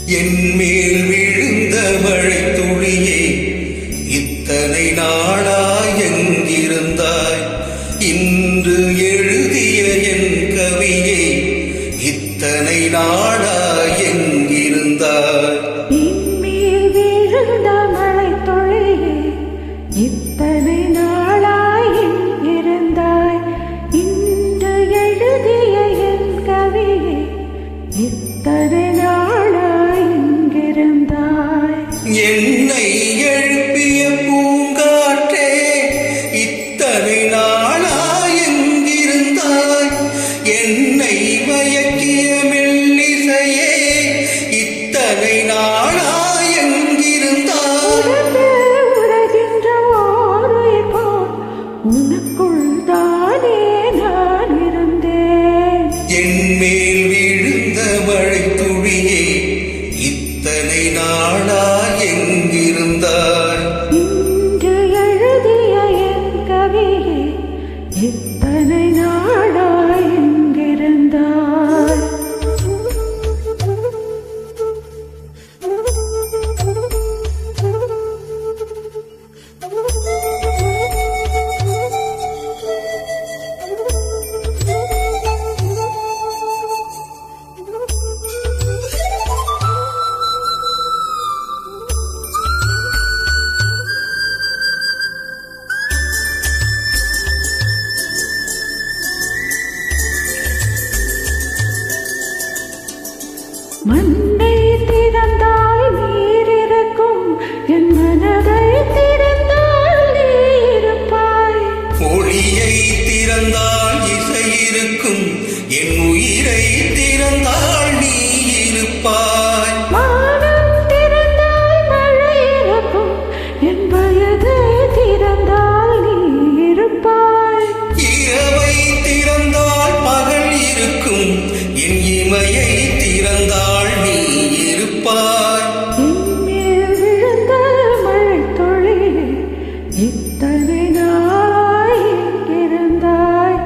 என் மேல் விழுந்த மழை துளியே, இத்தனை நாளாய் எங்கிருந்தாய்? இன்று எழுதிய என் கவியே, இத்தனை நாளாய் எங்கிருந்தாய்? என் மேல் விழுந்த மழை துளியே, இத்தனை நாளாய் எங்கிருந்தாய்? இன்று எழுதிய என் கவியே, இத்தனை நாளாய் எங்கிருந்தாய்? என்னை எழுப்பிய பூங்காற்றே, இத்தனை நாளாய் எங்கிருந்தாய்? என்னை மயக்கிய மெல்லிசையே, இத்தனை நாளாய் எங்கிருந்தாய்? உலகின்ற ஓருயிர் போல் உனக்குள் தானே நான் இருந்தேன். என் மேல் விழுந்த மழை துளியே, இத்தனை நாளாய் எங்கிருந்தாய்? இன்று எழுதிய என் கவியே, இத்தனை நாளாய் எங்கிருந்தாய்? மண்ணை திறந்தால் நீர் இருக்கும், என் மனதை திறந்தால் நீ இருப்பாய். ஒளியை திறந்தால் இசை இருக்கும், என் உயிரை திறந்தால் நீ இருப்பாய். வானம் திறந்தால் மழை இருக்கும், என் வயதை திறந்தால் நீ இருப்பாய். இரவை திறந்தால் பகல் இருக்கும், என் இமையை திறந்தால் நீ இருப்பாய். என் மேல் விழுந்த மழை துளியே, இத்தனை நாளாய் எங்கிருந்தாய்?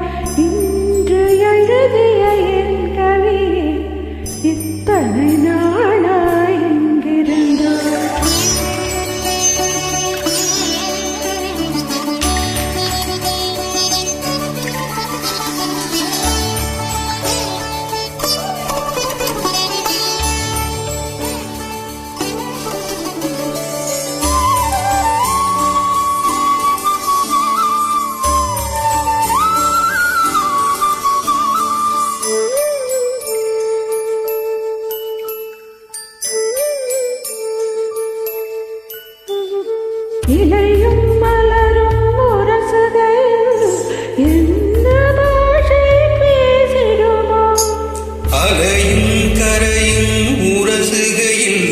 இன்று எழுதிய என் கவியே, இத்தனை நாளாய் எங்கிருந்தாய்? இலையும் மலரும் உரசுகையில் என்ன பாஷை பேசிடுமோ? அலையும் கரையும் உரசுகையில்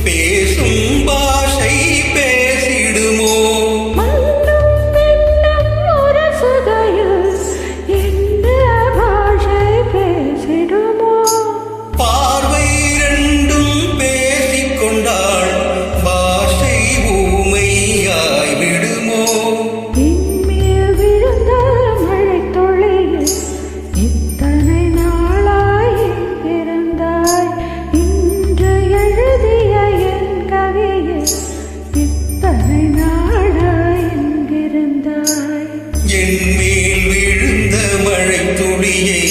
பேசும் பாஷை பேசிடுமோ? மண்ணும் விண்ணும் உரசுகையில் என்ன பாஷை பேசிடுமோ? பார்வை இரண்டும் பேசிக்கொண்டாள், பாஷை ஊமையாய் விடுமோ? என் மேல் விழுந்த மழை துளியே, இத்தனை நாளாய் எங்கிருந்தாய்? இன்று எழுதிய என் கவியே, இத்தனை நாளாய் எங்கிருந்தாய்? என் மேல் விழுந்த மழை துளியே,